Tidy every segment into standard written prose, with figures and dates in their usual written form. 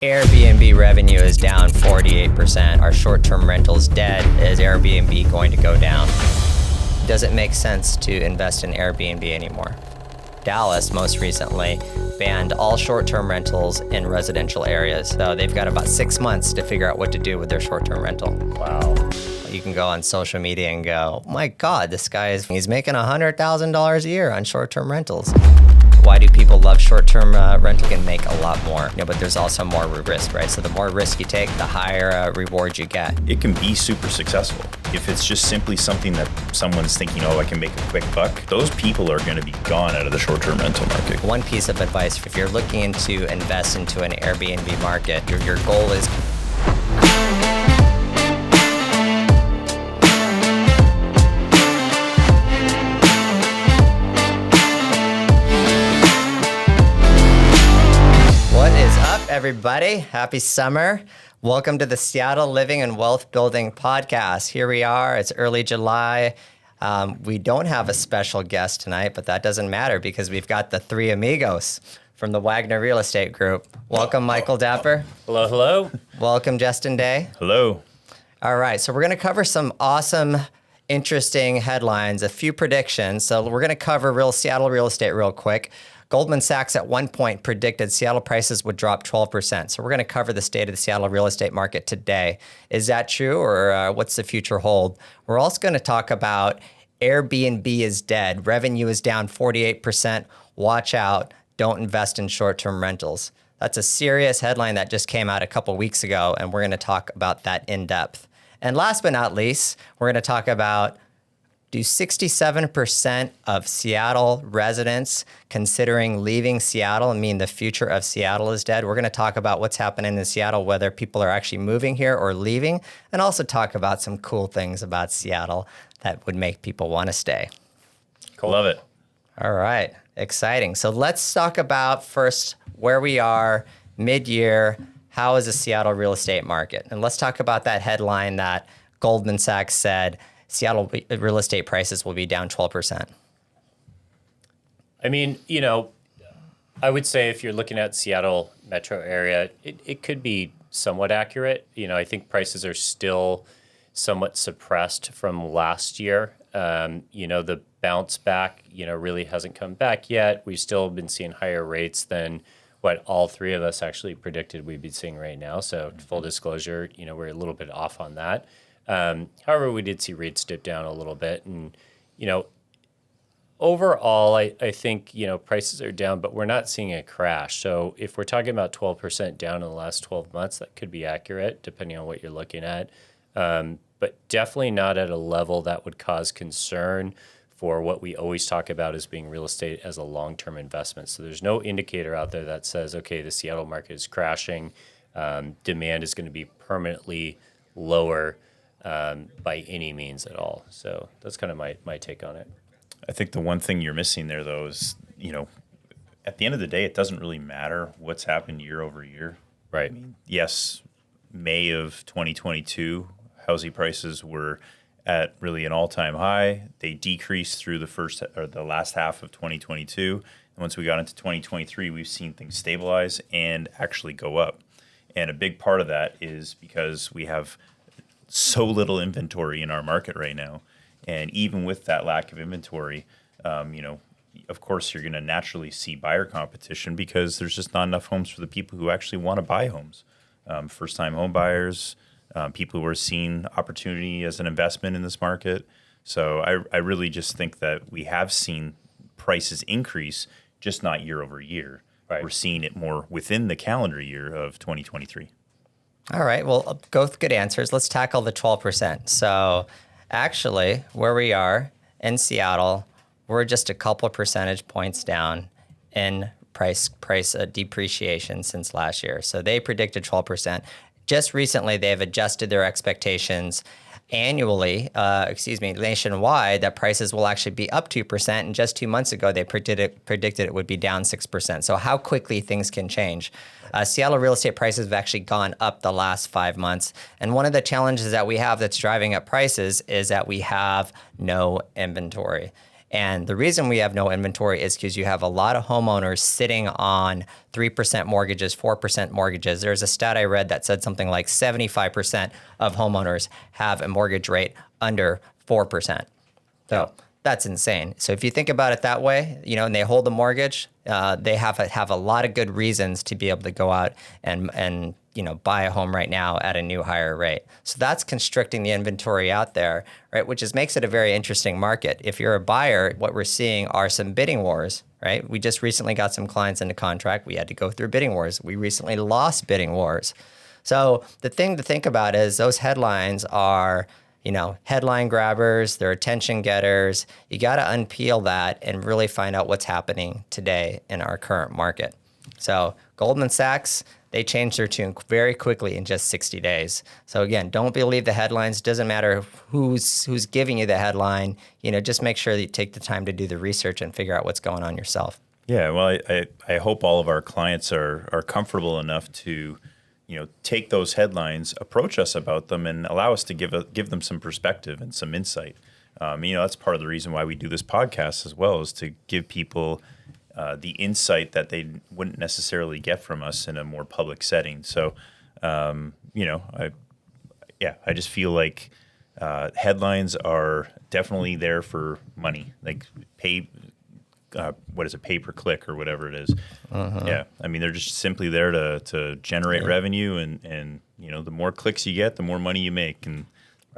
Airbnb revenue is down 48%. Our short-term rentals dead. Is Airbnb going to go down? Does it make sense to invest in Airbnb anymore? Dallas most recently banned all short-term rentals in residential areas. So they've got about 6 months to figure out what to do with their short-term rental. Wow. You can go on social media and go, oh my God, this guy he's making $100,000 a year on short-term rentals. Why do people love short-term rental? You can make a lot more, but there's also more risk, right? So the more risk you take, the higher reward you get. It can be super successful. If it's just simply something that someone's thinking, oh, I can make a quick buck, those people are going to be gone out of the short-term rental market. One piece of advice, if you're looking to invest into an Airbnb market, your goal is everybody. Happy summer. Welcome to the Seattle Living and Wealth Building podcast. Here we are. It's early July. We don't have a special guest tonight, but that doesn't matter because we've got the three amigos from the Wagner Real Estate Group. Welcome, Michael Dapper. Hello, hello. Welcome, Justin Day. Hello. All right. So we're going to cover some awesome, interesting headlines, a few predictions. So we're going to cover Seattle real estate real quick. Goldman Sachs at one point predicted Seattle prices would drop 12%. So we're going to cover the state of the Seattle real estate market today. Is that true, or what's the future hold? We're also going to talk about Airbnb is dead. Revenue is down 48%. Watch out. Don't invest in short-term rentals. That's a serious headline that just came out a couple weeks ago, and we're going to talk about that in depth. And last but not least, we're going to talk about, do 67% of Seattle residents considering leaving Seattle mean the future of Seattle is dead? We're going to talk about what's happening in Seattle, whether people are actually moving here or leaving, and also talk about some cool things about Seattle that would make people want to stay. Cool. Love it. All right. Exciting. So let's talk about first where we are mid-year. How is the Seattle real estate market? And let's talk about that headline that Goldman Sachs said Seattle real estate prices will be down 12%. I mean, I would say if you're looking at Seattle metro area, it could be somewhat accurate. I think prices are still somewhat suppressed from last year. The bounce back, really hasn't come back yet. We've still been seeing higher rates than what all three of us actually predicted we'd be seeing right now. So full disclosure, we're a little bit off on that. However, we did see rates dip down a little bit. And, overall, I think, prices are down, but we're not seeing a crash. So if we're talking about 12% down in the last 12 months, that could be accurate depending on what you're looking at. But definitely not at a level that would cause concern for what we always talk about as being real estate as a long-term investment. So there's no indicator out there that says, okay, the Seattle market is crashing. Demand is going to be permanently lower by any means at all. So that's kind of my take on it. I think the one thing you're missing there, though, is, at the end of the day, it doesn't really matter what's happened year over year. Right. I mean, yes, May of 2022, housing prices were at really an all-time high. They decreased through the last half of 2022. And once we got into 2023, we've seen things stabilize and actually go up. And a big part of that is because we have so little inventory in our market right now. And even with that lack of inventory, of course, you're going to naturally see buyer competition because there's just not enough homes for the people who actually want to buy homes. First-time home buyers, people who are seeing opportunity as an investment in this market. So I really just think that we have seen prices increase, just not year over year. Right. We're seeing it more within the calendar year of 2023. All right. Well, both good answers. Let's tackle the 12%. So actually, where we are in Seattle, we're just a couple of percentage points down in price depreciation since last year. So they predicted 12%. Just recently, they've adjusted their expectations nationwide, that prices will actually be up 2%. And just 2 months ago, they predicted it would be down 6%. So how quickly things can change. Seattle real estate prices have actually gone up the last 5 months. And one of the challenges that we have that's driving up prices is that we have no inventory. And the reason we have no inventory is because you have a lot of homeowners sitting on 3% mortgages, 4% mortgages. There's a stat I read that said something like 75% of homeowners have a mortgage rate under 4%. So that's insane. So if you think about it that way, and they hold the mortgage, they have a lot of good reasons to be able to go out and buy a home right now at a new higher rate. So that's constricting the inventory out there, right? Which makes it a very interesting market. If you're a buyer, what we're seeing are some bidding wars, right? We just recently got some clients into contract. We had to go through bidding wars. We recently lost bidding wars. So the thing to think about is those headlines are, headline grabbers, they're attention getters. You got to unpeel that and really find out what's happening today in our current market. So Goldman Sachs, they changed their tune very quickly in just 60 days. So again, don't believe the headlines. Doesn't matter who's giving you the headline. Just make sure that you take the time to do the research and figure out what's going on yourself. Yeah, well, I hope all of our clients are comfortable enough to take those headlines, approach us about them, and allow us to give them some perspective and some insight. That's part of the reason why we do this podcast as well, is to give people the insight that they wouldn't necessarily get from us in a more public setting. So, I just feel like headlines are definitely there for money, like pay per click or whatever it is. Yeah, I mean, they're just simply there to generate revenue, and the more clicks you get, the more money you make. And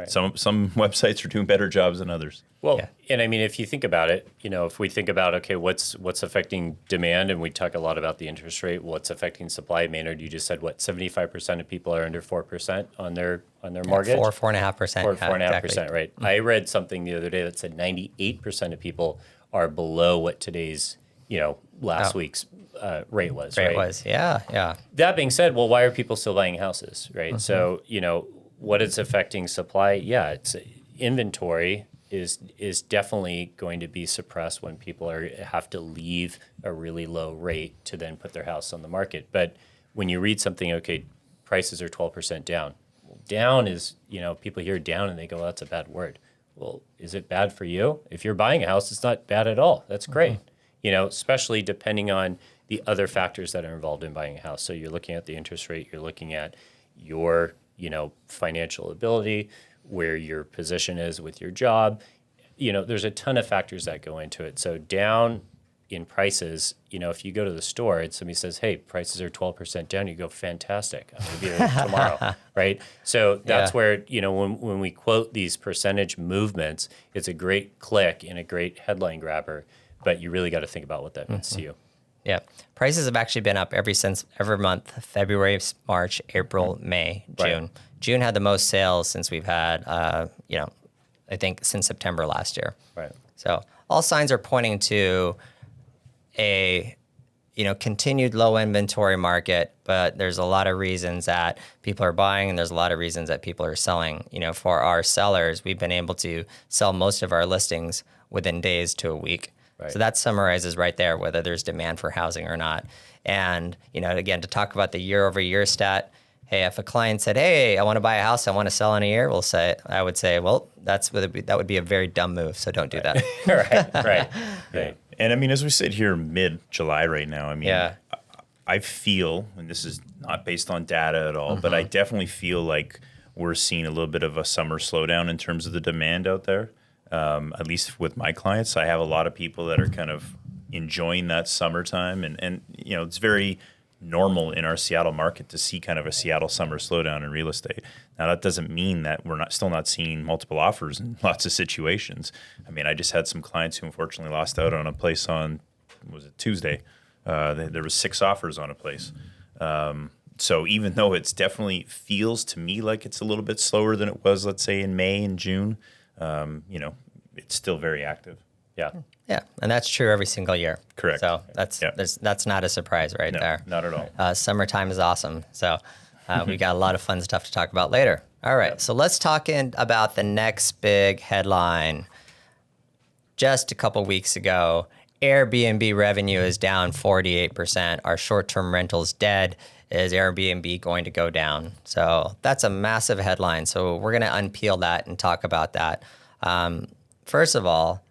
some websites are doing better jobs than others. Well, and I mean, if you think about it, if we think about, okay, what's affecting demand, and we talk a lot about the interest rate, what's affecting supply? Maynard, you just said 75% of people are under 4% on their mortgage? 4.5%. 4.5%, exactly. right? I read something the other day that said 98% of people are below what today's, last week's rate was, right? Rate was, yeah. That being said, well, why are people still buying houses, right? So, what is affecting supply? Yeah, it's inventory is definitely going to be suppressed when people have to leave a really low rate to then put their house on the market. But when you read something, okay, prices are 12% down. Well, down is, people hear down and they go, well, that's a bad word. Well, is it bad for you? If you're buying a house, it's not bad at all. That's great. Especially depending on the other factors that are involved in buying a house. So you're looking at the interest rate, you're looking at your, financial ability, where your position is with your job. There's a ton of factors that go into it. So down in prices, if you go to the store and somebody says, hey, prices are 12% down, you go, fantastic, I'm going to be there tomorrow, right? So that's where, when we quote these percentage movements, it's a great click and a great headline grabber, but you really got to think about what that means to you. Yeah. Prices have actually been up every month, February, March, April, May, June. Right. June had the most sales since we've had, I think since September last year. Right. So all signs are pointing to a, continued low inventory market, but there's a lot of reasons that people are buying and there's a lot of reasons that people are selling. For our sellers, we've been able to sell most of our listings within days to a week. Right. So that summarizes right there whether there's demand for housing or not. And, again, to talk about the year over year stat, hey, if a client said, hey, I want to buy a house, I want to sell in a year, I would say, well, that would be a very dumb move. So don't do that. Right. And I mean, as we sit here mid-July right now, I mean, I feel, and this is not based on data at all, but I definitely feel like we're seeing a little bit of a summer slowdown in terms of the demand out there. At least with my clients, I have a lot of people that are kind of enjoying that summertime, and it's very normal in our Seattle market to see kind of a Seattle summer slowdown in real estate. Now, that doesn't mean that we're still not seeing multiple offers in lots of situations. I mean, I just had some clients who unfortunately lost out on a place on, was it Tuesday? There was 6 offers on a place. So even though it's definitely feels to me like it's a little bit slower than it was, let's say, in May and June, it's still very active. Yeah, and that's true every single year. Correct. So that's not a surprise there. Not at all. Summertime is awesome. So we got a lot of fun stuff to talk about later. All right, so let's talk about the next big headline. Just a couple weeks ago, Airbnb revenue is down 48%. Our short-term rentals dead. Is Airbnb going to go down? So that's a massive headline. So we're going to unpeel that and talk about that. First of all,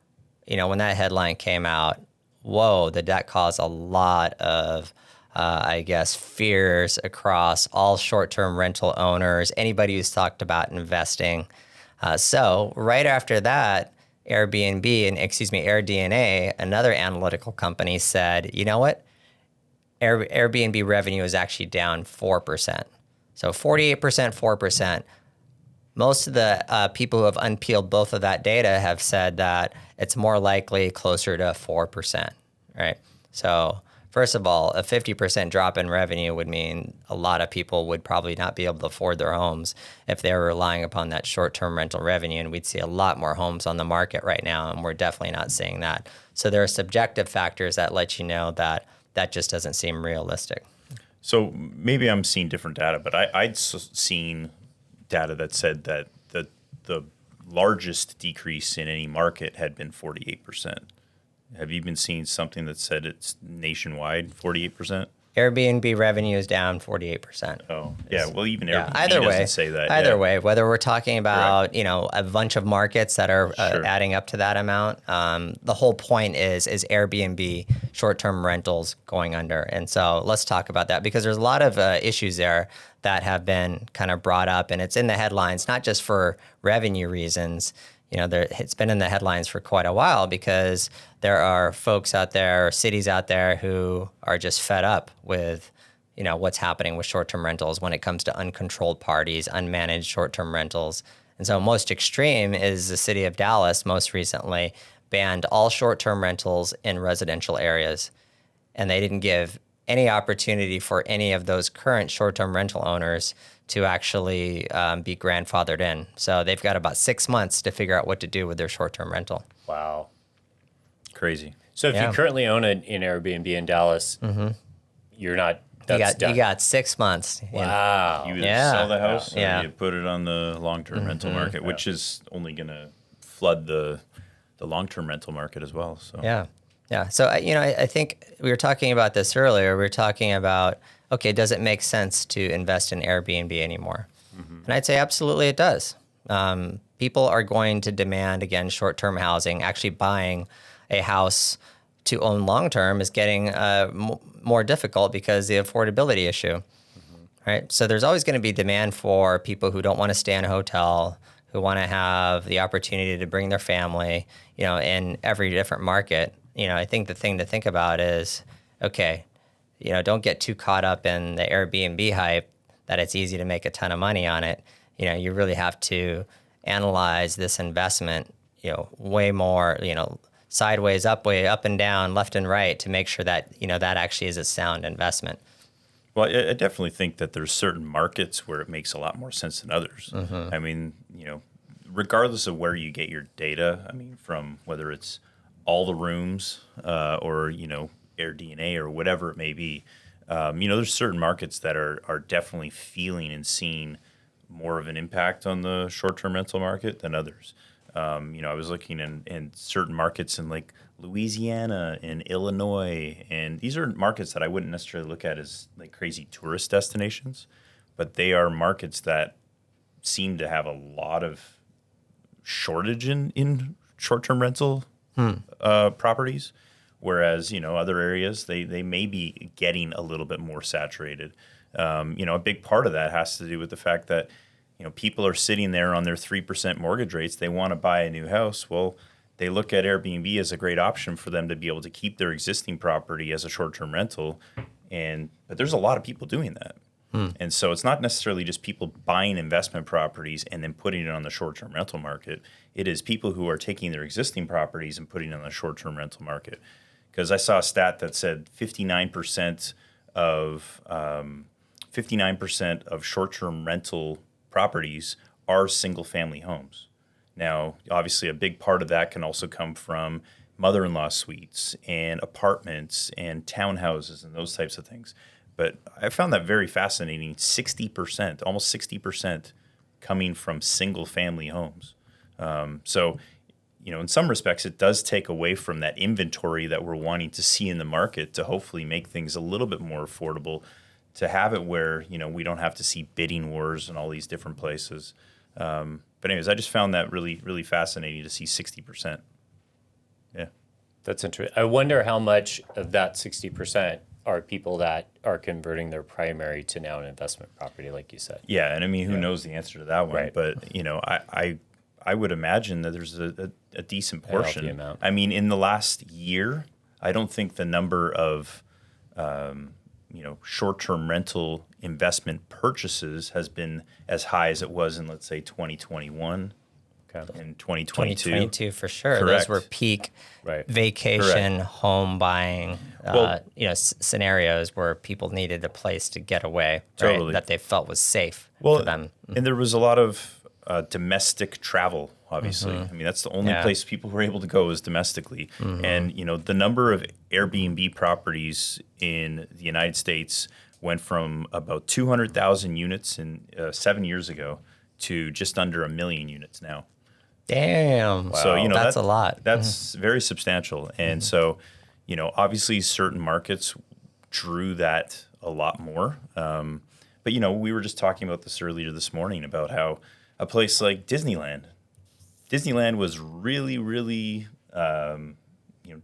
when that headline came out, whoa, that caused a lot of, I guess, fears across all short-term rental owners, anybody who's talked about investing. So right after that, AirDNA, another analytical company, said, you know what? Airbnb revenue is actually down 4%. So 48%, 4%. Most of the people who have unpeeled both of that data have said that it's more likely closer to 4%, right? So first of all, a 50% drop in revenue would mean a lot of people would probably not be able to afford their homes if they were relying upon that short-term rental revenue, and we'd see a lot more homes on the market right now, and we're definitely not seeing that. So there are subjective factors that let you know that that just doesn't seem realistic. So maybe I'm seeing different data, but I'd seen data that said that the largest decrease in any market had been 48%. Have you been seeing something that said it's nationwide 48%? Airbnb revenue is down 48%. Oh, yeah. Well, even Airbnb either way, doesn't say that. Either way, whether we're talking about a bunch of markets that are adding up to that amount, the whole point is Airbnb short-term rentals going under. And so let's talk about that, because there's a lot of issues there that have been kind of brought up, and it's in the headlines not just for revenue reasons. It's been in the headlines for quite a while because there are folks out there, or cities out there, who are just fed up with, what's happening with short-term rentals when it comes to uncontrolled parties, unmanaged short-term rentals. And so most extreme is the city of Dallas most recently banned all short-term rentals in residential areas. And they didn't give any opportunity for any of those current short-term rental owners to actually be grandfathered in. So they've got about 6 months to figure out what to do with their short-term rental. Wow. Crazy. So if you currently own an Airbnb in Dallas, you're not, that's done. You got 6 months. Wow. You either sell the house or Yeah. you put it on the long-term rental market, which is only going to flood the long-term rental market as well. So Yeah. So, I think we were talking about this earlier. We were talking about, okay, does it make sense to invest in Airbnb anymore? And I'd say absolutely it does. People are going to demand, again, short-term housing. Actually buying a house to own long-term is getting more difficult because the affordability issue, right? So there's always going to be demand for people who don't want to stay in a hotel, who want to have the opportunity to bring their family, in every different market. I think the thing to think about is, okay, don't get too caught up in the Airbnb hype that it's easy to make a ton of money on it. You really have to analyze this investment, way more, sideways, up, way up and down, left and right, to make sure that, that actually is a sound investment. Well, I definitely think that there's certain markets where it makes a lot more sense than others. I mean, regardless of where you get your data, from whether it's all the rooms or, AirDNA or whatever it may be, there's certain markets that are definitely feeling and seeing more of an impact on the short-term rental market than others. I was looking in certain markets in like Louisiana and Illinois, and these are markets that I wouldn't necessarily look at as like crazy tourist destinations, but they are markets that seem to have a lot of shortage in short-term rental properties, whereas other areas they may be getting a little bit more saturated. A big part of that has to do with the fact that people are sitting there on their 3% mortgage rates. They want to buy a new house. Well, they look at Airbnb as a great option for them to be able to keep their existing property as a short-term rental, but there's a lot of people doing that. And so it's not necessarily just people buying investment properties and then putting it on the short-term rental market. It is people who are taking their existing properties and putting it on the short-term rental market. Because I saw a stat that said 59% of short-term rental properties are single-family homes. Now, obviously, a big part of that can also come from mother-in-law suites and apartments and townhouses and those types of things. But I found that very fascinating. 60%, almost 60% coming from single-family homes. So, in some respects, it does take away from that inventory that we're wanting to see in the market to hopefully make things a little bit more affordable, to have it where, we don't have to see bidding wars in all these different places. But anyways, I just found that really, really fascinating to see 60%. Yeah. That's interesting. I wonder how much of that 60% are people that are converting their primary to now an investment property, like you said. Yeah, and I mean, who knows the answer to that one? Right. But I would imagine that there's a decent portion. amount. I mean, in the last year, I don't think the number of short-term rental investment purchases has been as high as it was in, let's say, 2021 and 2022. 2022 for sure. Correct. Those were peak Right. vacation, Correct. home buying, Well- scenarios where people needed a place to get away, Totally. right? That they felt was safe Well, for them. and there was a lot of domestic travel, obviously. I mean, that's the only Yeah. place people were able to go is domestically. And, the number of Airbnb properties in the United States went from about 200,000 units 7 years ago to just under 1 million units now. Damn. So, that's a lot. That's very substantial. And so, obviously certain markets drew that a lot more. But, we were just talking about this earlier this morning about how a place like Disneyland was really, really,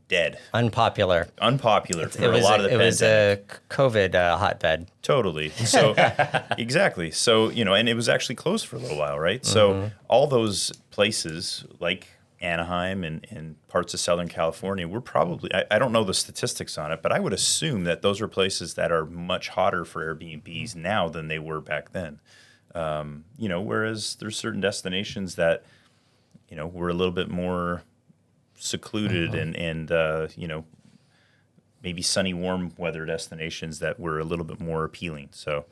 dead, Unpopular. for a lot of the pandemic. It was a COVID hotbed. Totally. So exactly. So, and it was actually closed for a little while, right? So all those places like Anaheim and parts of Southern California were probably, I don't know the statistics on it, but I would assume that those are places that are much hotter for Airbnbs now than they were back then. Whereas there's certain destinations that, were a little bit more secluded and maybe sunny, warm weather destinations that were a little bit more appealing. So,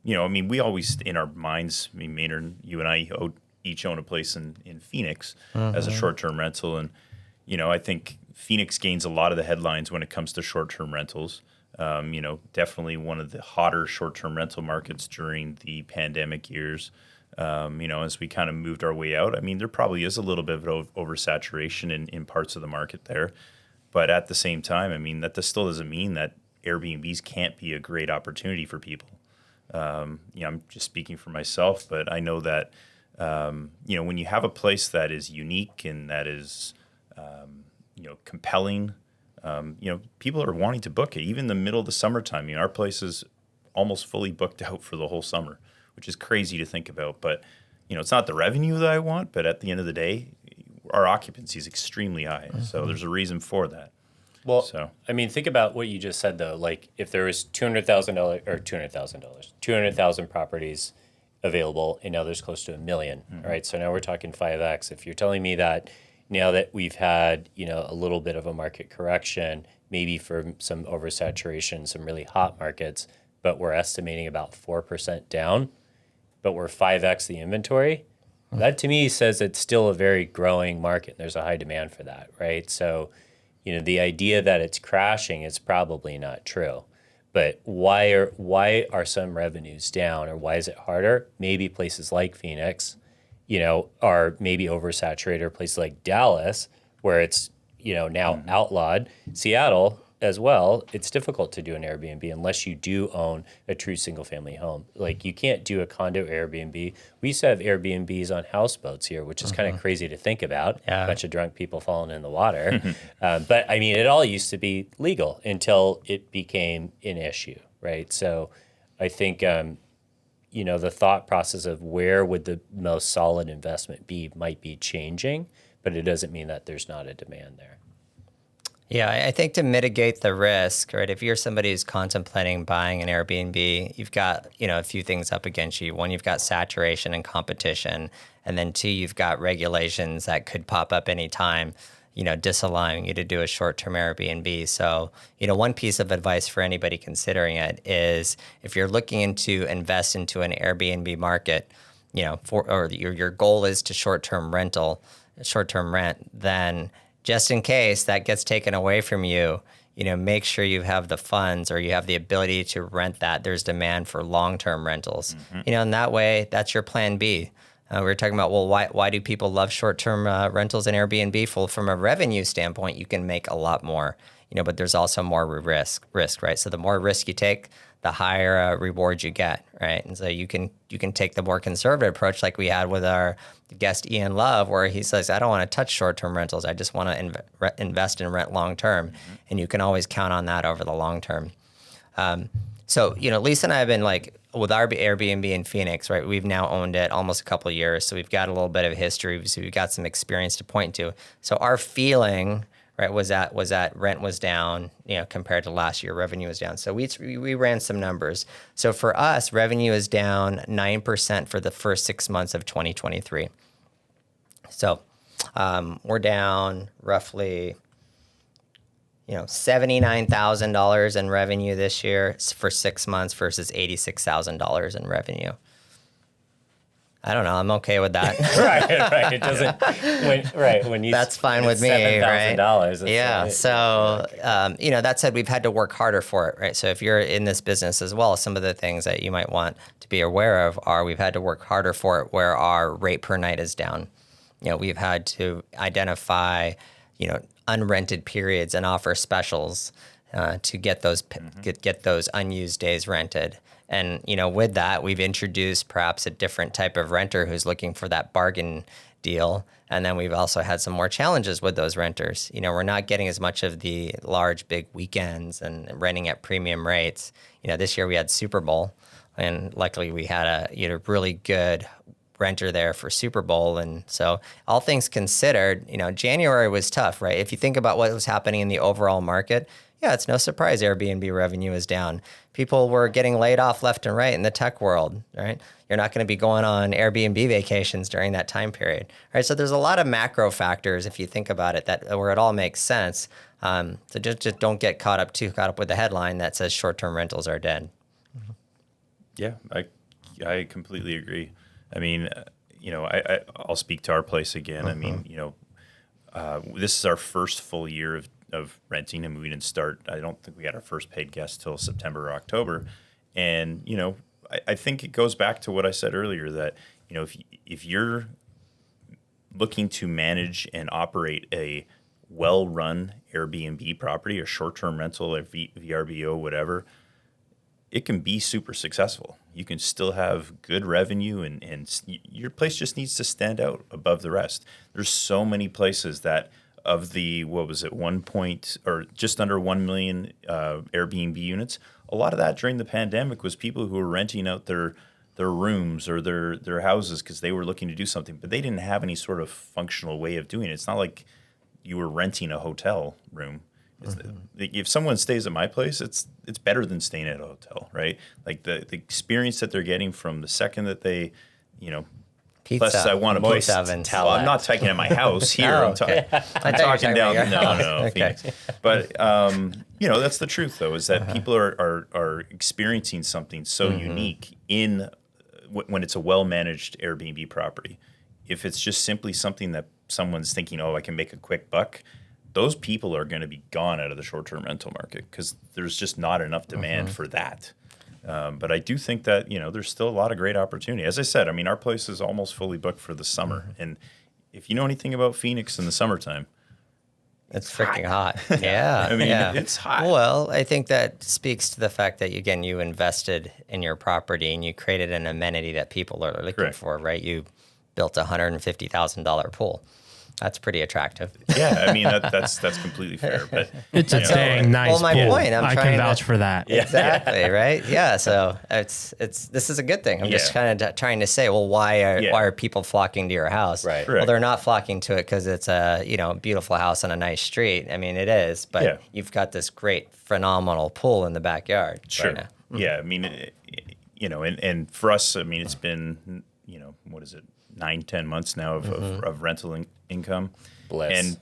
we always, in our minds, Maynard, you and I each own a place in Phoenix as a short-term rental. And, I think Phoenix gains a lot of the headlines when it comes to short-term rentals. Definitely one of the hotter short-term rental markets during the pandemic years. As we kind of moved our way out, there probably is a little bit of oversaturation in parts of the market there. But at the same time, that still doesn't mean that Airbnbs can't be a great opportunity for people. I'm just speaking for myself, but I know that, when you have a place that is unique and that is, compelling, people are wanting to book it. Even in the middle of the summertime, our place is almost fully booked out for the whole summer, which is crazy to think about. But, it's not the revenue that I want, but at the end of the day, our occupancy is extremely high. So there's a reason for that. Well, So- think about what you just said, though. Like, if there was $200,000 properties available, and now there's close to 1 million, right? So now we're talking 5x. If you're telling me that now that we've had, a little bit of a market correction, maybe for some oversaturation, some really hot markets, but we're estimating about 4% down, but we're 5x the inventory, that to me says it's still a very growing market. And there's a high demand for that, right? So, the idea that it's crashing is probably not true. But why are some revenues down, or why is it harder? Maybe places like Phoenix, are maybe oversaturated, or places like Dallas, where it's, now outlawed. Seattle as well, it's difficult to do an Airbnb unless you do own a true single family home. Like, you can't do a condo Airbnb. We used to have Airbnbs on houseboats here, which is kind of crazy to think about. Yeah. A bunch of drunk people falling in the water. But it all used to be legal until it became an issue, right? So I think, the thought process of where would the most solid investment be might be changing, but it doesn't mean that there's not a demand there. Yeah, I think to mitigate the risk, right? If you're somebody who's contemplating buying an Airbnb, you've got, a few things up against you. One, you've got saturation and competition. And then two, you've got regulations that could pop up anytime, disallowing you to do a short-term Airbnb. So, one piece of advice for anybody considering it is if you're looking to invest into an Airbnb market, or your goal is to short-term rent, then just in case that gets taken away from you, make sure you have the funds or you have the ability to rent that. There's demand for long-term rentals. And that way, that's your plan B. We were talking about, well, why do people love short-term rentals and Airbnb? Well, from a revenue standpoint, you can make a lot more, but there's also more risk, right? So the more risk you take, the higher reward you get, right? And so you can take the more conservative approach like we had with our guest Ian Love, where he says, I don't want to touch short-term rentals. I just want to invest in rent long-term. And you can always count on that over the long term. So, Lisa and I have been with our Airbnb in Phoenix, right? We've now owned it almost a couple of years. So we've got a little bit of history. So we've got some experience to point to. So our feeling, right, was that rent was down, compared to last year, revenue was down. So we ran some numbers. So for us, revenue is down 9% for the first 6 months of 2023. So we're down roughly, $79,000 in revenue this year for 6 months versus $86,000 in revenue. I don't know. I'm okay with that. right. It doesn't. When you that's fine with me, right? $7,000. Yeah. So that said, we've had to work harder for it, right? So if you're in this business as well, some of the things that you might want to be aware of are we've had to work harder for it where our rate per night is down. We've had to identify, unrented periods and offer specials to get those get those unused days rented. And, with that, we've introduced perhaps a different type of renter who's looking for that bargain deal. And then we've also had some more challenges with those renters. We're not getting as much of the large, big weekends and renting at premium rates. This year we had Super Bowl, and luckily we had a really good renter there for Super Bowl. And so all things considered, January was tough, right? If you think about what was happening in the overall market, yeah, it's no surprise Airbnb revenue is down. People were getting laid off left and right in the tech world, right? You're not going to be going on Airbnb vacations during that time period, right? So there's a lot of macro factors, if you think about it, that where it all makes sense. So just don't get caught up with the headline that says short-term rentals are dead. Yeah, I completely agree. I mean, I'll speak to our place again. I mean, this is our first full year of renting, and we didn't start. I don't think we had our first paid guest till September or October. And I think it goes back to what I said earlier that if you're looking to manage and operate a well-run Airbnb property, a short-term rental, a VRBO, whatever, it can be super successful. You can still have good revenue, and your place just needs to stand out above the rest. There's so many places that of the, just under 1 million Airbnb units, a lot of that during the pandemic was people who were renting out their rooms or their houses because they were looking to do something, but they didn't have any sort of functional way of doing it. It's not like you were renting a hotel room. If someone stays at my place, it's better than staying at a hotel, right? Like the experience that they're getting from the second that they, Pizza, plus I want a moist place. oven, Well, I'm not taking it at my house here. Oh, I'm talking down. No, Okay. Phoenix. But that's the truth, though, is that people are experiencing something so unique in when it's a well-managed Airbnb property. If it's just simply something that someone's thinking, I can make a quick buck, those people are going to be gone out of the short-term rental market because there's just not enough demand for that. But I do think that, there's still a lot of great opportunity. As I said, I mean, our place is almost fully booked for the summer. And if you know anything about Phoenix in the summertime, it's freaking hot. Yeah. I mean, it's hot. Well, I think that speaks to the fact that, again, you invested in your property and you created an amenity that people are looking Correct. for, right? You built a $150,000 pool. That's pretty attractive. Yeah, I mean, that's completely fair. But It's a dang nice Well, my pool. point, I'm I trying can to- vouch for that. Exactly, right? Yeah, so this is a good thing. I'm just kind of trying to say, well, why are people flocking to your house? Right. Well, they're not flocking to it because it's a beautiful house on a nice street. I mean, it is, but you've got this great, phenomenal pool in the backyard. Sure. Right now. Yeah, I mean, and for us, I mean, it's been, what is it, 9-10 months now of rental income. Bliss. And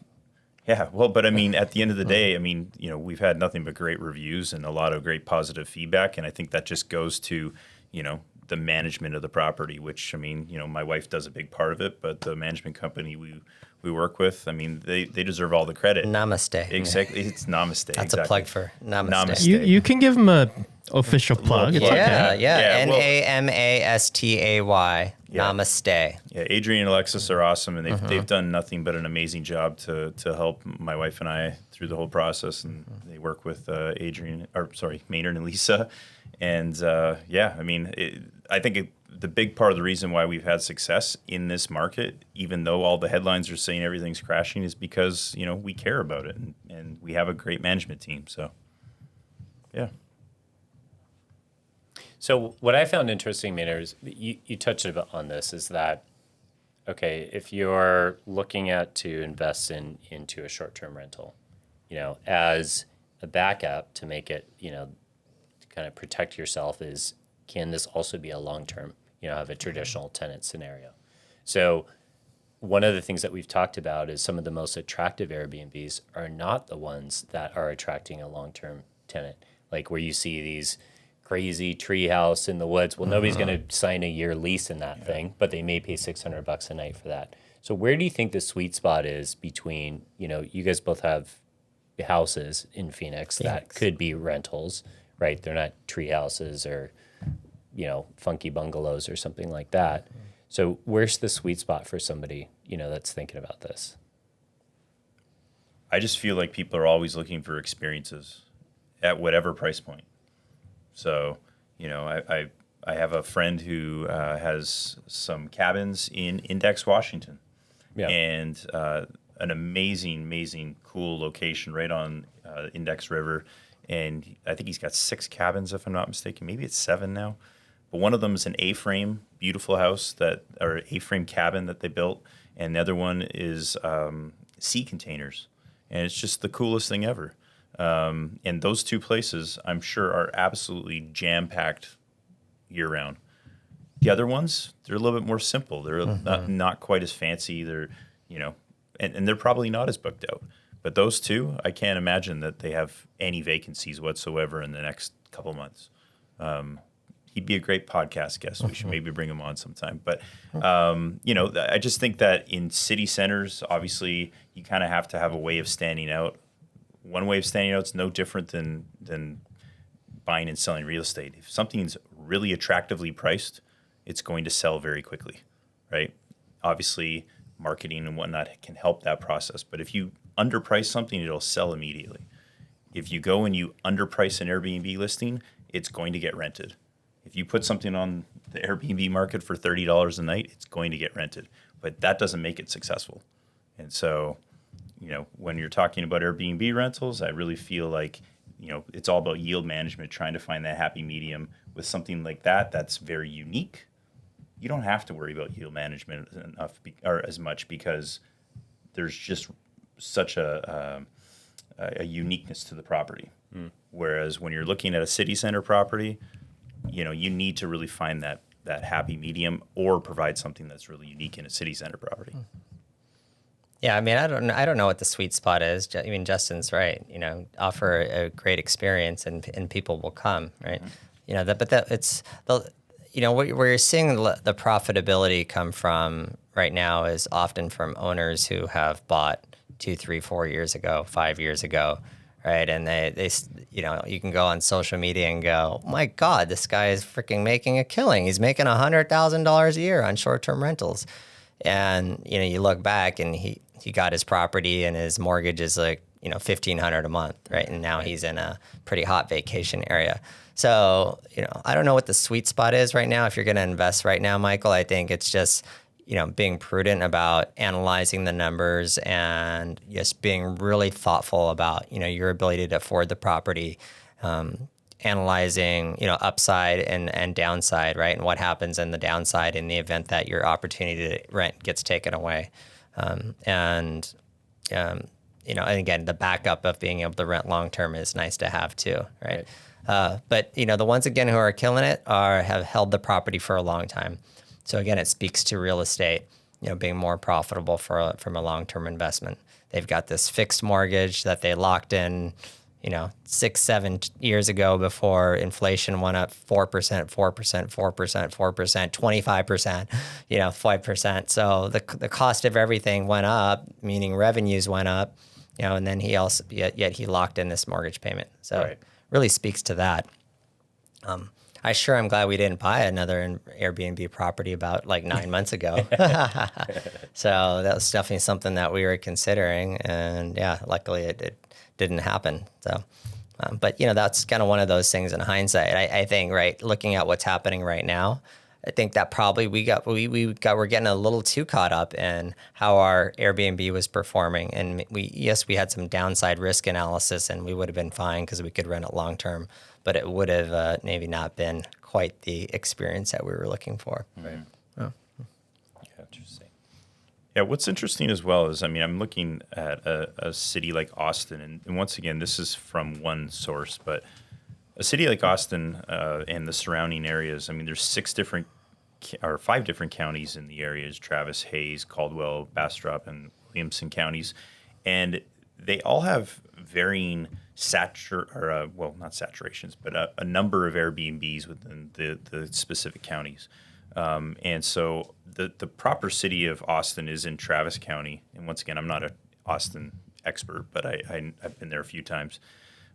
yeah, well, but I mean, at the end of the day, I mean, we've had nothing but great reviews and a lot of great positive feedback. And I think that just goes to, the management of the property, which, I mean, my wife does a big part of it, but the management company we work with, I mean, they deserve all the credit. Namaste. Exactly. It's namaste. That's a plug for Namaste. Namaste. You can give them a official plug. It's okay. Yeah. well- Namastai. Yeah. Namaste. Yeah, Adrian and Alexis are awesome, and they've done nothing but an amazing job to help my wife and I through the whole process. And they work with Maynard and Lisa, And yeah, I mean, I think the big part of the reason why we've had success in this market, even though all the headlines are saying everything's crashing, is because, you know, we care about it and we have a great management team. So, yeah. So what I found interesting, Maynard, is you touched a bit on this, is that, okay, if you're looking to invest into a short-term rental, you know, as a backup to make it, you know, to kind of protect yourself, can this also be a long-term, you know, have a traditional tenant scenario? So one of the things that we've talked about is some of the most attractive Airbnbs are not the ones that are attracting a long-term tenant, like where you see these crazy tree house in the woods. Well, nobody's going to sign a year lease in that thing, but they may pay $600 a night for that. So where do you think the sweet spot is between, you know, you guys both have houses in Phoenix that could be rentals, right? They're not tree houses or, you know, funky bungalows or something like that. So where's the sweet spot for somebody, you know, that's thinking about this? I just feel like people are always looking for experiences at whatever price point. So, you know, I have a friend who has some cabins in Index, Washington, and an amazing, cool location right on Index River. And I think he's got 6 cabins, if I'm not mistaken. Maybe it's 7 now. But one of them is an A-frame, beautiful house or A-frame cabin that they built. And the other one is sea containers. And it's just the coolest thing ever. And those 2 places, I'm sure, are absolutely jam-packed year-round. The other ones, they're a little bit more simple. They're not quite as fancy. They're, you know, and they're probably not as booked out. But those 2, I can't imagine that they have any vacancies whatsoever in the next couple months. He'd be a great podcast guest. We should maybe bring him on sometime. But, you know, I just think that in city centers, obviously, you kind of have to have a way of standing out. One way of standing out is no different than buying and selling real estate. If something's really attractively priced, it's going to sell very quickly, right? Obviously, marketing and whatnot can help that process. But if you underprice something, it'll sell immediately. If you go and you underprice an Airbnb listing, it's going to get rented. If you put something on the Airbnb market for $30 a night, it's going to get rented. But that doesn't make it successful. And so, you know, when you're talking about Airbnb rentals, I really feel like, you know, it's all about yield management, trying to find that happy medium with something like that that's very unique. You don't have to worry about yield management or as much, because there's just such a uniqueness to the property. Whereas when you're looking at a city center property, you know, you need to really find that happy medium or provide something that's really unique in a city center property. Yeah, I mean, I don't know what the sweet spot is. I mean, Justin's right. You know, offer a great experience, and people will come, right? You know, you know, where you're seeing the profitability come from right now is often from owners who have bought 2, 3, 4 years ago, 5 years ago, right? And they you know, you can go on social media and go, oh my God, this guy is freaking making a killing. He's making $100,000 a year on short-term rentals. And, you know, you look back and he got his property and his mortgage is like, you know, $1,500 a month, right? And now he's in a pretty hot vacation area. So, you know, I don't know what the sweet spot is right now. If you're going to invest right now, Michael, I think it's just, you know, being prudent about analyzing the numbers and just being really thoughtful about, you know, your ability to afford the property, analyzing, you know, upside and downside, right? And what happens in the downside in the event that your opportunity to rent gets taken away. You know, and again, the backup of being able to rent long-term is nice to have too, right? But, you know, the ones, again, who are killing it have held the property for a long time. So again, it speaks to real estate, you know, being more profitable from a long-term investment. They've got this fixed mortgage that they locked in, you know, 6, 7 years ago before inflation went up 4%, 4%, 4%, 4%, 25%, you know, 5%. So the cost of everything went up, meaning revenues went up, you know, and then yet he locked in this mortgage payment. So it really speaks to that. I'm glad we didn't buy another Airbnb property about like 9 months ago. So that was definitely something that we were considering. And yeah, luckily it didn't happen. So But that's kind of one of those things in hindsight. I think, right, looking at what's happening right now, I think that probably we're getting a little too caught up in how our Airbnb was performing, and we had some downside risk analysis, and we would have been fine because we could rent it long term, but it would have maybe not been quite the experience that we were looking for. Right. Yeah, interesting. Yeah, what's interesting as well is, I'm looking at a city like Austin, and once again, this is from one source, but a city like Austin and the surrounding areas, there's 5 different counties in the areas: Travis, Hayes, Caldwell, Bastrop, and Williamson counties. And they all have varying not saturations, but a number of Airbnbs within the specific counties. And so the proper city of Austin is in Travis County. And once again, I'm not an Austin expert, but I've been there a few times.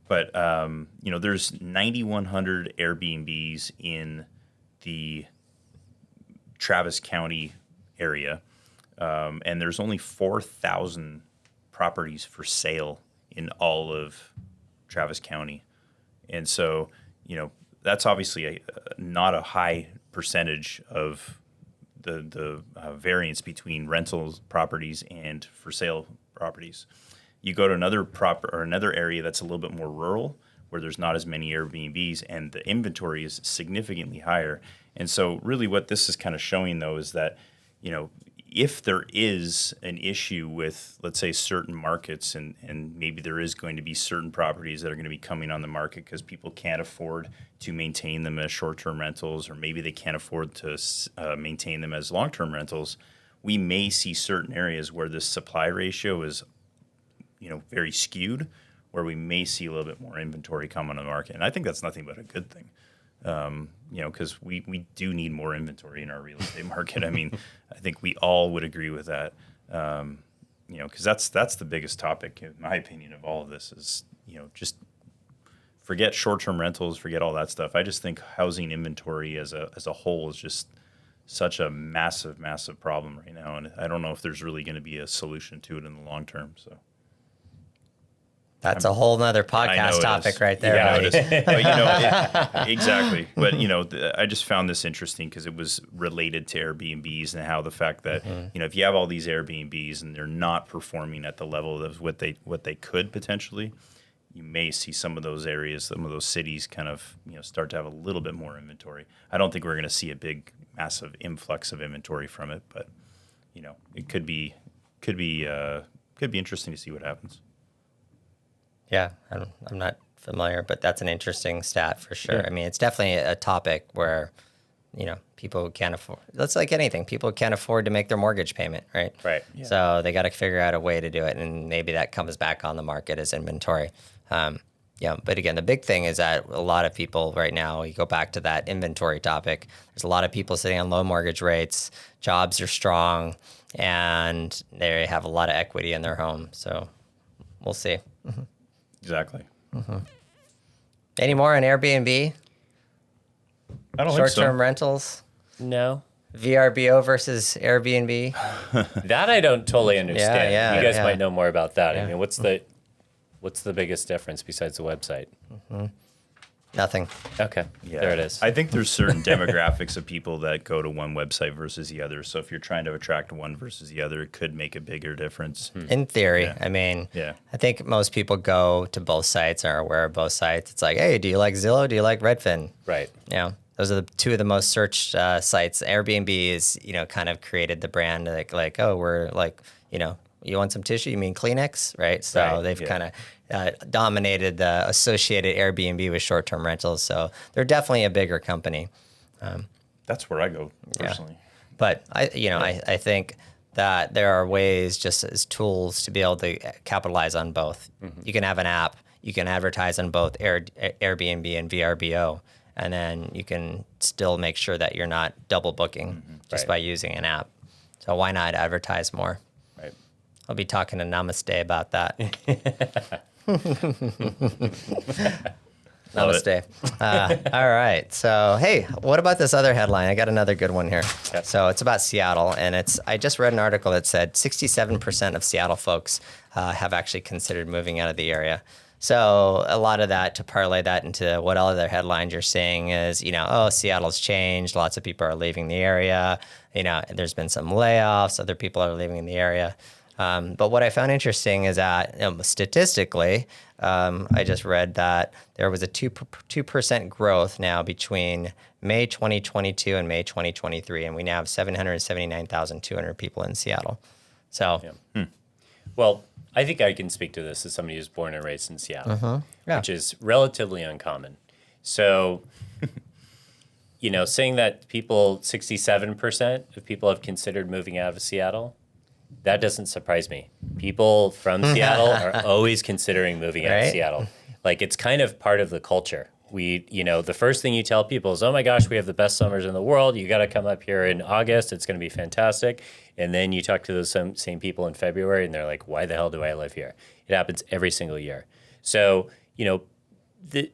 But, there's 9,100 Airbnbs in the Travis County area. And there's only 4,000 properties for sale in all of Travis County. And so, that's obviously not a high percentage of the variance between rentals properties and for sale properties. You go to another area that's a little bit more rural, where there's not as many Airbnbs, and the inventory is significantly higher. And so really what this is kind of showing, though, is that, if there is an issue with, let's say, certain markets, and maybe there is going to be certain properties that are going to be coming on the market because people can't afford to maintain them as short-term rentals, or maybe they can't afford to maintain them as long-term rentals, we may see certain areas where this supply ratio is very skewed, where we may see a little bit more inventory come on the market. And I think that's nothing but a good thing, because we do need more inventory in our real estate market. I think we all would agree with that, because that's the biggest topic, in my opinion, of all of this is, just forget short-term rentals, forget all that stuff. I just think housing inventory as a whole is just such a massive, massive problem right now. And I don't know if there's really going to be a solution to it in the long term, so. That's a whole nother podcast topic right there. Yeah, it is. But, exactly. But, I just found this interesting because it was related to Airbnbs and how the fact that, if you have all these Airbnbs and they're not performing at the level of what they could potentially, you may see some of those areas, some of those cities kind of, start to have a little bit more inventory. I don't think we're going to see a big, massive influx of inventory from it, but, it could be interesting to see what happens. Yeah, I'm not familiar, but that's an interesting stat for sure. Yeah. It's definitely a topic where, people can't afford. That's like anything. People can't afford to make their mortgage payment, right? Right. Yeah. So they got to figure out a way to do it, and maybe that comes back on the market as inventory. But again, the big thing is that a lot of people right now, you go back to that inventory topic, there's a lot of people sitting on low mortgage rates, jobs are strong, and they have a lot of equity in their home. So we'll see. Mm-hmm. Exactly. Mm-hmm. Any more on Airbnb? I don't think so. Short-term rentals? No. VRBO versus Airbnb? That I don't totally understand. Yeah, you guys yeah. might know more about that. Yeah. What's the biggest difference besides the website? Mm-hmm. Nothing. Okay, Yeah. there it is. I think there's certain demographics of people that go to one website versus the other. So if you're trying to attract one versus the other, it could make a bigger difference. In theory, Yeah. I think most people go to both sites or are aware of both sites. It's like, hey, do you like Zillow? Do you like Redfin? Right. Those are the two of the most searched sites. Airbnb is, kind of created the brand like, oh, we're like, you want some tissue? You mean Kleenex, right? So Right, they've yeah. kind of dominated the associated Airbnb with short-term rentals. So they're definitely a bigger company. That's where I go personally. But I think that there are ways, just as tools, to be able to capitalize on both. Mm-hmm. You can have an app. You can advertise on both Airbnb and VRBO, and then you can still make sure that you're not double booking just by using an app. So why not advertise more? Right. I'll be talking to Namaste about that. Namaste. All right. So, hey, what about this other headline? I got another good one here. Okay. So it's about Seattle, and I just read an article that said 67% of Seattle folks have actually considered moving out of the area. So a lot of that, to parlay that into what other headlines you're seeing is, oh, Seattle's changed. Lots of people are leaving the area. There's been some layoffs. Other people are leaving the area. But what I found interesting is that statistically, I just read that there was a 2% growth now between May 2022 and May 2023, and we now have 779,200 people in Seattle. So, Well, I think I can speak to this as somebody who's born and raised in Seattle, which is relatively uncommon. So, saying that 67% of people have considered moving out of Seattle, that doesn't surprise me. People from Seattle are always considering moving out of Seattle. Like, it's kind of part of the culture. The first thing you tell people is, oh my gosh, we have the best summers in the world. You got to come up here in August. It's going to be fantastic. And then you talk to those same people in February and they're like, why the hell do I live here? It happens every single year. So, the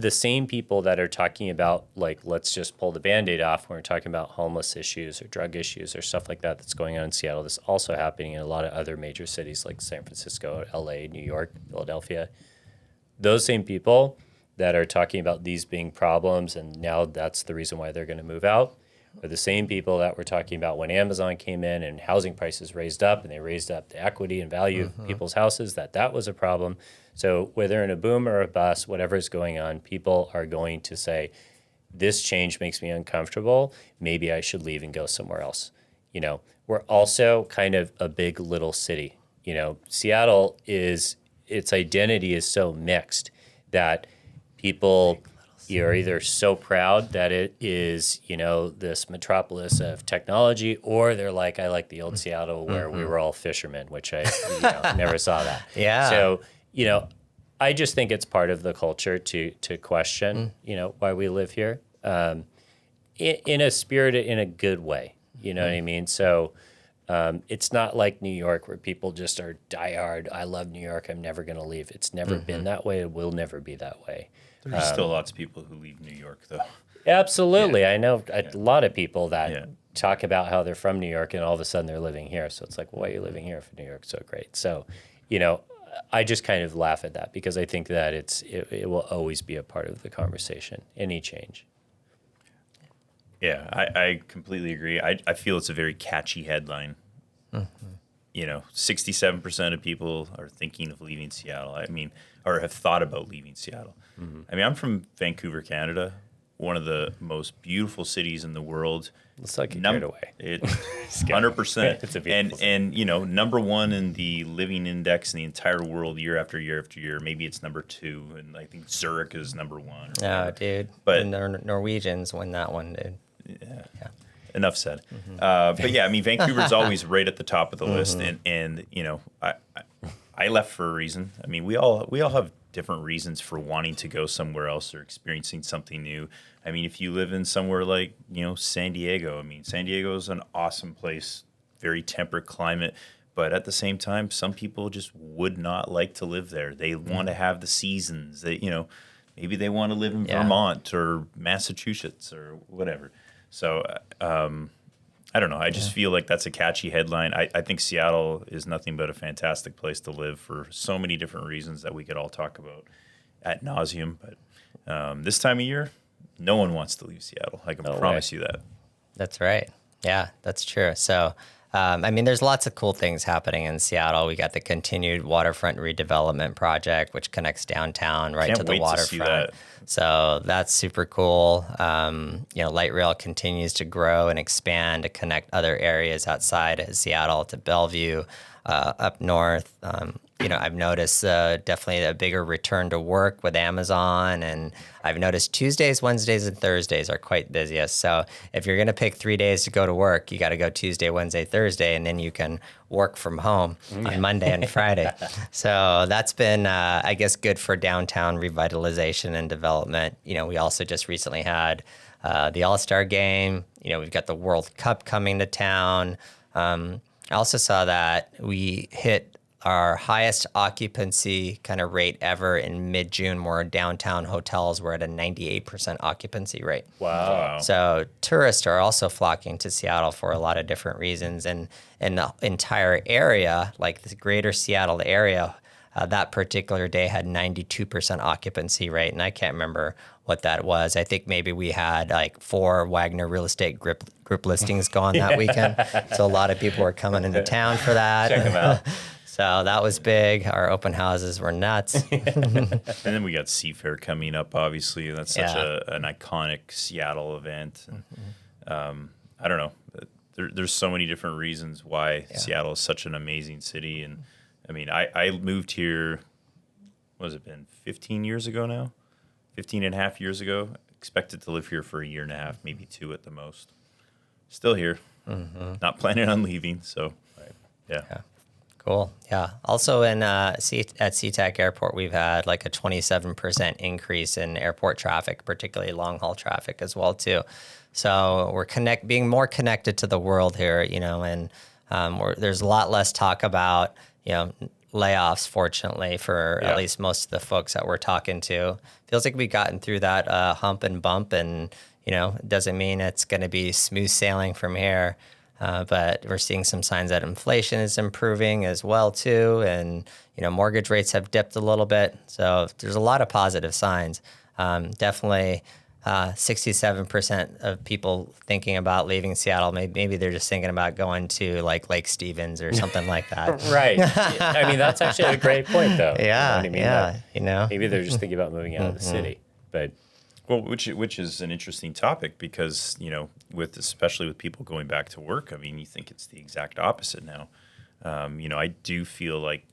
same people that are talking about, like, let's just pull the Band-Aid off when we're talking about homeless issues or drug issues or stuff like that that's going on in Seattle. This is also happening in a lot of other major cities like San Francisco, LA, New York, Philadelphia. Those same people that are talking about these being problems and now that's the reason why they're going to move out are the same people that were talking about when Amazon came in and housing prices raised up and they raised up the equity and value of people's houses, that was a problem. So whether in a boom or a bust, whatever is going on, people are going to say, this change makes me uncomfortable. Maybe I should leave and go somewhere else. We're also kind of a big little city. Seattle its identity is so mixed that people are either so proud that it is, this metropolis of technology, or they're like, I like the old Seattle where we were all fishermen, which I never saw that. Yeah. So, I just think it's part of the culture to question, why we live here, in a good way. You know what I mean? So it's not like New York where people just are diehard. I love New York. I'm never going to leave. It's never been that way. It will never be that way. There's still lots of people who leave New York, though. Absolutely. Yeah. I know a lot of people that talk about how they're from New York and all of a sudden they're living here. So it's like, well, why are you living here if New York's so great? So, I just kind of laugh at that because I think that it will always be a part of the conversation, any change. Yeah, I completely agree. I feel it's a very catchy headline. 67% of people are thinking of leaving Seattle. Or have thought about leaving Seattle. I'm from Vancouver, Canada, one of the most beautiful cities in the world. Let's not get carried away. 100%. It's a beautiful city. And number one in the living index in the entire world year after year after year. Maybe it's number two, and I think Zurich is number one. No, dude. But the Norwegians won that one, dude. Yeah. Enough said. But yeah, Vancouver's always right at the top of the list, and I left for a reason. We all have different reasons for wanting to go somewhere else or experiencing something new. If you live in somewhere like San Diego, San Diego is an awesome place, very temperate climate, but at the same time, some people just would not like to live there. They want to have the seasons. They maybe they want to live in Vermont or Massachusetts or whatever. So I don't know. I just feel like that's a catchy headline. I think Seattle is nothing but a fantastic place to live for so many different reasons that we could all talk about ad nauseum. But this time of year, no one wants to leave Seattle. I can promise you that. That's right. Yeah, that's true. So, there's lots of cool things happening in Seattle. We got the continued waterfront redevelopment project, which connects downtown right to the waterfront. So that's super cool. Light rail continues to grow and expand to connect other areas outside of Seattle to Bellevue, up north. I've noticed definitely a bigger return to work with Amazon, and I've noticed Tuesdays, Wednesdays, and Thursdays are quite busiest. So if you're going to pick 3 days to go to work, you got to go Tuesday, Wednesday, Thursday, and then you can work from home on Monday and Friday. So that's been, I guess, good for downtown revitalization and development. We also just recently had the All-Star game. We've got the World Cup coming to town. I also saw that we hit our highest occupancy kind of rate ever in mid-June, where downtown hotels were at a 98% occupancy rate. Wow. So tourists are also flocking to Seattle for a lot of different reasons. And in the entire area, like the greater Seattle area, that particular day had 92% occupancy rate, and I can't remember what that was. I think maybe we had like 4 Wagner Real Estate Group listings go on that weekend, so a lot of people were coming into town for that. Check them out. So that was big. Our open houses were nuts. And then we got Seafair coming up, obviously. That's such an iconic Seattle event. And, I don't know. There's so many different reasons why Seattle is such an amazing city. And I mean, I moved here, what has it been, 15 years ago now? 15 and a half years ago. Expected to live here for a year and a half, maybe 2 at the most. Still here. Not planning on leaving. So, yeah. Cool. Yeah. Also at SeaTac Airport, we've had like a 27% increase in airport traffic, particularly long haul traffic as well too. So we're being more connected to the world here, and there's a lot less talk about, layoffs, fortunately, for at least most of the folks that we're talking to. Feels like we've gotten through that hump and bump, and, it doesn't mean it's going to be smooth sailing from here. But we're seeing some signs that inflation is improving as well too, and mortgage rates have dipped a little bit. So there's a lot of positive signs. Definitely, 67% of people thinking about leaving Seattle. Maybe they're just thinking about going to like Lake Stevens or something like that. Right. I mean, that's actually a great point, though. Yeah. You know what I mean? Yeah. Maybe they're just thinking about moving out of the city, but. Well, which is an interesting topic because, especially with people going back to work, I mean, you think it's the exact opposite now. I do feel like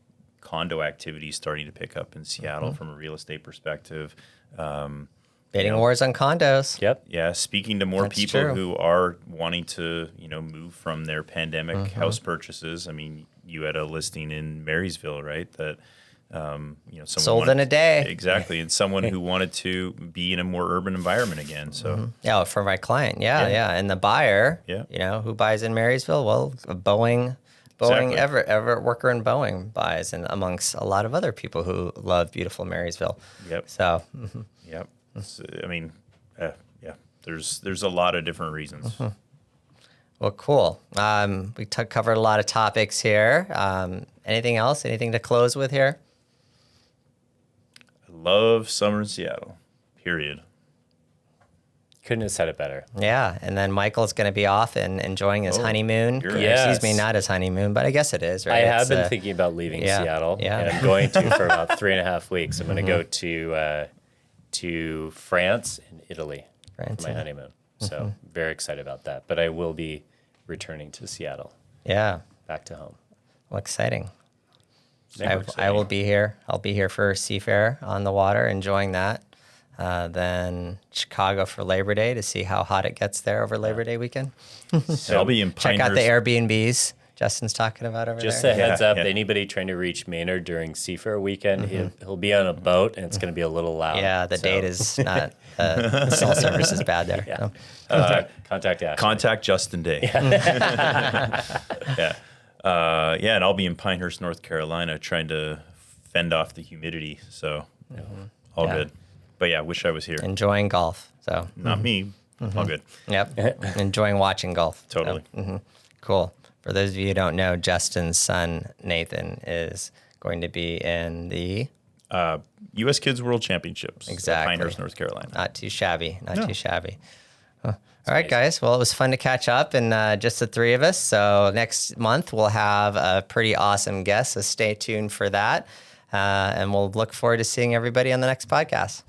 condo activity is starting to pick up in Seattle from a real estate perspective. Bidding wars on condos. Yep. Yeah, speaking to more That's people true. who are wanting to, move from their pandemic house purchases. I mean, you had a listing in Marysville, right? That someone Sold in a day. Exactly, and someone who wanted to be in a more urban environment again. So Yeah, for my client. Yeah. And the buyer, who buys in Marysville, well, Boeing, Exactly. Everett Worker in Boeing buys, and amongst a lot of other people who love beautiful Marysville. Yep. So, Yep. I mean, there's a lot of different reasons. well, cool. We covered a lot of topics here. Anything else? Anything to close with here? I love summer in Seattle. Period. Couldn't have said it better. Yeah, and then Michael's going to be off and enjoying his honeymoon. you're right. Excuse me, Yes. not his honeymoon, but I guess it is, right? I have It's, been thinking about leaving Seattle, yeah. and I'm going to for about 3.5 weeks. I'm going to go to France and Italy France, for my yeah. honeymoon. So very excited about that. But I will be returning to Seattle, Yeah, back to home. well, exciting. Super I exciting. will be here. I'll be here for Seafair on the water, enjoying that. Then Chicago for Labor Day to see how hot it gets there over Labor Day weekend. So I'll be in Check out the Pinehurst. Airbnbs Justin's talking about over Just there. a heads up, yeah. anybody trying to reach Maynard during Seafair weekend, he'll be on a boat, and it's going to be a little loud. Yeah, the So, date is not, the cell service is bad there. Yeah. So. Contact Ashley. Contact Justin Day. Yeah. And I'll be in Pinehurst, North Carolina, trying to fend off the humidity. So all Yeah. good. But yeah, wish I was here. Enjoying golf. So, Not me. All good. yep. Enjoying watching golf. So, Totally. Cool. For those of you who don't know, Justin's son, Nathan, is going to be in the U.S. Kids World Championships. at Exactly. Pinehurst, North Carolina. not too shabby. Not No. too shabby. All right, guys. Well, it was fun to catch up, and just the 3 of us. So next month we'll have a pretty awesome guest. So stay tuned for that, and we'll look forward to seeing everybody on the next podcast.